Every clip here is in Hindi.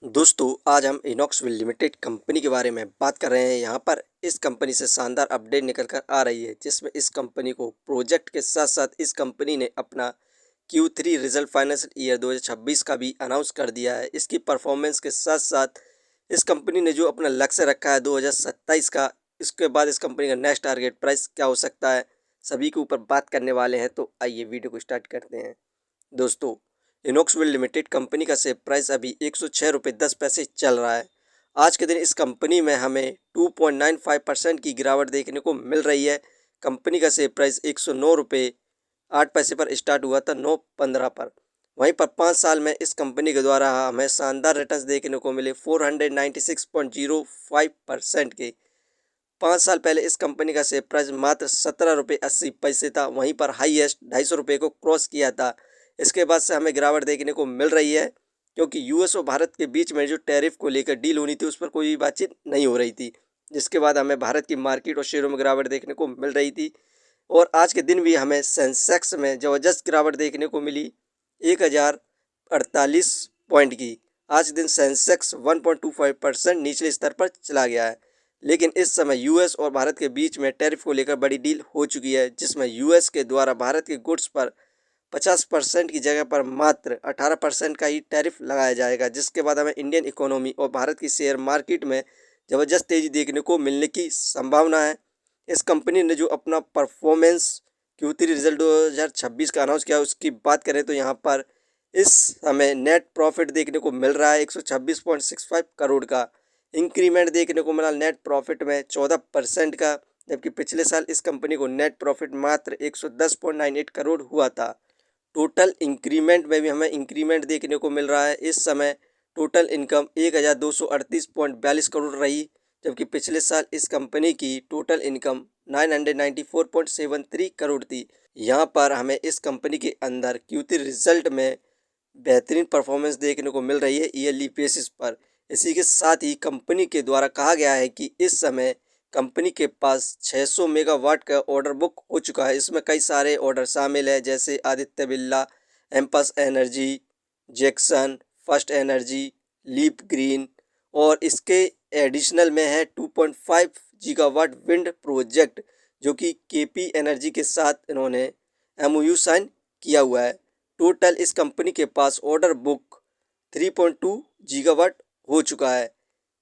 दोस्तों आज हम इनॉक्सविल लिमिटेड कंपनी के बारे में बात कर रहे हैं। यहाँ पर इस कंपनी से शानदार अपडेट निकल कर आ रही है, जिसमें इस कंपनी को प्रोजेक्ट के साथ साथ इस कंपनी ने अपना Q3 रिजल्ट फाइनेंशियल ईयर 2026 का भी अनाउंस कर दिया है। इसकी परफॉर्मेंस के साथ साथ इस कंपनी ने जो अपना लक्ष्य रखा है 2027 का, इसके बाद इस कंपनी का नेक्स्ट टारगेट प्राइस क्या हो सकता है, सभी के ऊपर बात करने वाले हैं। तो आइए वीडियो को स्टार्ट करते हैं। दोस्तों, इनॉक्सविल लिमिटेड कंपनी का शेयर प्राइस अभी 106 रुपये 10 पैसे चल रहा है। आज के दिन इस कंपनी में हमें 2.95% की गिरावट देखने को मिल रही है। कंपनी का शेयर प्राइस 109 रुपये 8 पैसे पर स्टार्ट हुआ था 9/15 पर। वहीं पर 5 साल में इस कंपनी के द्वारा हमें शानदार रिटर्न्स देखने को मिले 496.05% के। 5 साल पहले इस कंपनी का शेयर प्राइस मात्र 17 रुपये 80 पैसे था। वहीं पर हाईएस्ट 250 रुपये को क्रॉस किया था। इसके बाद से हमें गिरावट देखने को मिल रही है, क्योंकि यूएस और भारत के बीच में जो टैरिफ को लेकर डील होनी थी उस पर कोई बातचीत नहीं हो रही थी, जिसके बाद हमें भारत की मार्केट और शेयरों में गिरावट देखने को मिल रही थी। और आज के दिन भी हमें सेंसेक्स में ज़बरदस्त गिरावट देखने को मिली 1048 पॉइंट की। आज के दिन सेंसेक्स 1.25% निचले स्तर पर चला गया है। लेकिन इस समय यूएस और भारत के बीच में टैरिफ को लेकर बड़ी डील हो चुकी है, जिसमें यूएस के द्वारा भारत के गुड्स पर 50% की जगह पर मात्र 18% का ही टैरिफ लगाया जाएगा, जिसके बाद हमें इंडियन इकोनॉमी और भारत की शेयर मार्केट में ज़बरदस्त तेज़ी देखने को मिलने की संभावना है। इस कंपनी ने जो अपना परफॉर्मेंस Q3 रिजल्ट 2026 का अनाउंस किया, उसकी बात करें तो यहाँ पर इस समय नेट प्रॉफिट देखने को मिल रहा है 126.65 करोड़ का। इंक्रीमेंट देखने को मिला नेट प्रॉफिट में 14% का, जबकि पिछले साल इस कंपनी को नेट प्रॉफिट मात्र 110.98 करोड़ हुआ था। टोटल इंक्रीमेंट में भी हमें इंक्रीमेंट देखने को मिल रहा है। इस समय टोटल इनकम 1238.42 करोड़ रही, जबकि पिछले साल इस कंपनी की टोटल इनकम 994.73 करोड़ थी। यहाँ पर हमें इस कंपनी के अंदर Q3 रिजल्ट में बेहतरीन परफॉर्मेंस देखने को मिल रही है ईयरली बेसिस पर। इसी के साथ ही कंपनी के द्वारा कहा गया है कि इस समय कंपनी के पास 600 मेगावाट का ऑर्डर बुक हो चुका है। इसमें कई सारे ऑर्डर शामिल है, जैसे Aditya Birla, Ampus energy, Jakson, first energy, leap green, और इसके एडिशनल में है 2.5 गीगावाट विंड प्रोजेक्ट, जो कि केपी एनर्जी के साथ इन्होंने MOU साइन किया हुआ है। टोटल इस कंपनी के पास ऑर्डर बुक 3.2 गीगावाट हो चुका है,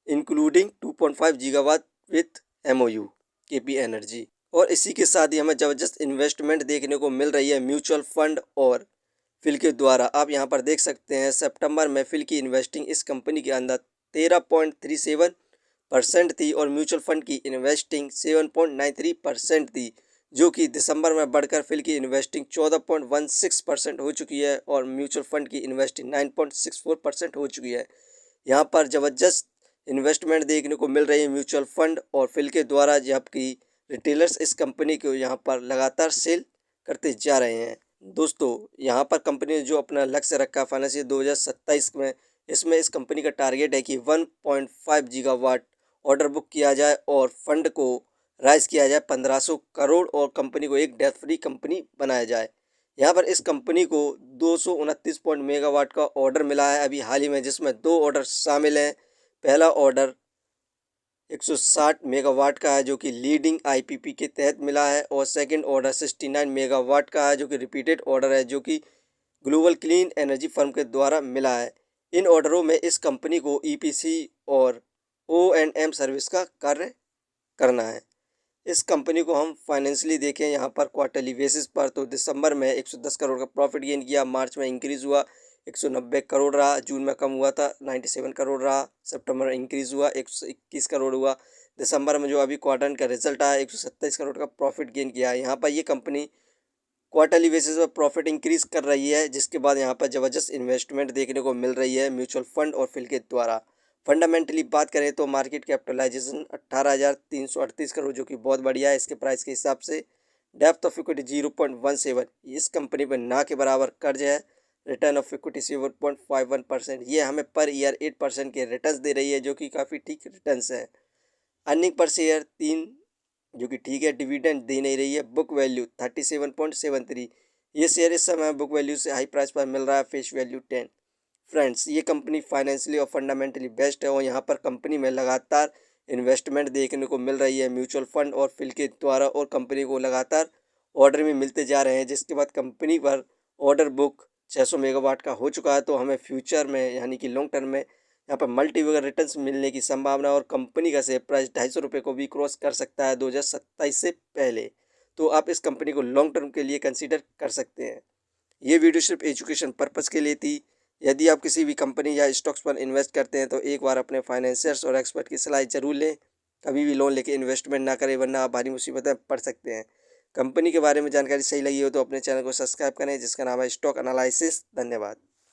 including 2.5 gigawatt with MOU KP energy. और इसी के साथ ही हमें ज़बरदस्त इन्वेस्टमेंट देखने को मिल रही है म्यूचुअल फंड और फिल के द्वारा। आप यहाँ पर देख सकते हैं सितंबर में फिल की इन्वेस्टिंग इस कंपनी के अंदर 13.37% थी और म्यूचुअल फंड की इन्वेस्टिंग 7.93% थी, जो कि दिसंबर में बढ़कर फिल की इन्वेस्टिंग 14.16% हो चुकी है और म्यूचुअल फंड की इन्वेस्टिंग 9.64% हो चुकी है। यहाँ पर ज़बरदस्त इन्वेस्टमेंट देखने को मिल रही है म्यूचुअल फंड और फिल के द्वारा, जबकि रिटेलर्स इस कंपनी को यहाँ पर लगातार सेल करते जा रहे हैं। दोस्तों, यहाँ पर कंपनी ने जो अपना लक्ष्य रखा फाइनेंशियल 2027 में, इसमें इस कंपनी का टारगेट है कि 1.5 गीगावाट ऑर्डर बुक किया जाए और फंड को राइज किया जाए 1500 करोड़ और कंपनी को एक डेथ फ्री कंपनी बनाया जाए। यहाँ पर इस कंपनी को 229 मेगावाट का ऑर्डर मिला है अभी हाल ही में, जिसमें 2 ऑर्डर शामिल हैं। पहला ऑर्डर 160 मेगावाट का है, जो कि लीडिंग IPP के तहत मिला है, और सेकंड ऑर्डर 69 मेगावाट का है, जो कि रिपीटेड ऑर्डर है, जो कि ग्लोबल क्लीन एनर्जी फर्म के द्वारा मिला है। इन ऑर्डरों में इस कंपनी को EPC और O&M सर्विस का कार्य करना है। इस कंपनी को हम फाइनेंशियली देखें यहाँ पर क्वार्टरली बेसिस पर, तो दिसंबर में 110 करोड़ का प्रॉफिट गेन किया, मार्च में इंक्रीज़ हुआ 190 करोड़ रहा, जून में कम हुआ था 97 करोड़ रहा, सितंबर में इंक्रीज़ हुआ 121 करोड़ हुआ, दिसंबर में जो अभी क्वार्टर का रिजल्ट आया 127 करोड़ का प्रॉफिट गेन किया है। यहाँ पर ये कंपनी क्वार्टरली बेसिस पर प्रॉफिट इंक्रीज़ कर रही है, जिसके बाद यहाँ पर ज़बरदस्त इन्वेस्टमेंट देखने को मिल रही है म्यूचुअल फंड और फिल के द्वारा। फंडामेंटली बात करें तो मार्केट कैपिटलाइजेशन 18,338 करोड़, जो कि बहुत बढ़िया है इसके प्राइस के हिसाब से। डेप्थ ऑफ इक्विटी 0.17, इस कंपनी पर ना के बराबर कर्ज है। रिटर्न ऑफ इक्विटी 7.51%, ये हमें पर ईयर 8% के रिटर्न्स दे रही है, जो कि काफ़ी ठीक रिटर्न्स है। अर्निंग पर शेयर 3, जो कि ठीक है, डिविडेंड दे नहीं रही है। बुक वैल्यू 37.73, ये शेयर इस समय बुक वैल्यू से हाई प्राइस पर मिल रहा है, फेस वैल्यू 10। फ्रेंड्स, ये कंपनी फाइनेंशियली और फंडामेंटली बेस्ट है और यहाँ पर कंपनी में लगातार इन्वेस्टमेंट देखने को मिल रही है म्यूचुअल फंड और फिल के द्वारा, और कंपनी को लगातार ऑर्डर भी मिलते जा रहे हैं, जिसके बाद कंपनी पर ऑर्डर बुक 600 मेगावाट का हो चुका है। तो हमें फ्यूचर में यानी कि लॉन्ग टर्म में यहाँ पर मल्टीपल रिटर्न्स मिलने की संभावना है और कंपनी का शेयर प्राइस 250 रुपये को भी क्रॉस कर सकता है 2027 से पहले। तो आप इस कंपनी को लॉन्ग टर्म के लिए कंसीडर कर सकते हैं। ये वीडियो सिर्फ एजुकेशन पर्पज़ के लिए थी। यदि आप किसी भी कंपनी या स्टॉक्स पर इन्वेस्ट करते हैं तो एक बार अपने फाइनेंशियर्स और एक्सपर्ट की सलाह जरूर लें। कभी भी लोन लेके इन्वेस्टमेंट ना करें, वरना आप भारी मुसीबत में पड़ सकते हैं। कंपनी के बारे में जानकारी सही लगी हो तो अपने चैनल को सब्सक्राइब करें, जिसका नाम है स्टॉक एनालिसिस। धन्यवाद।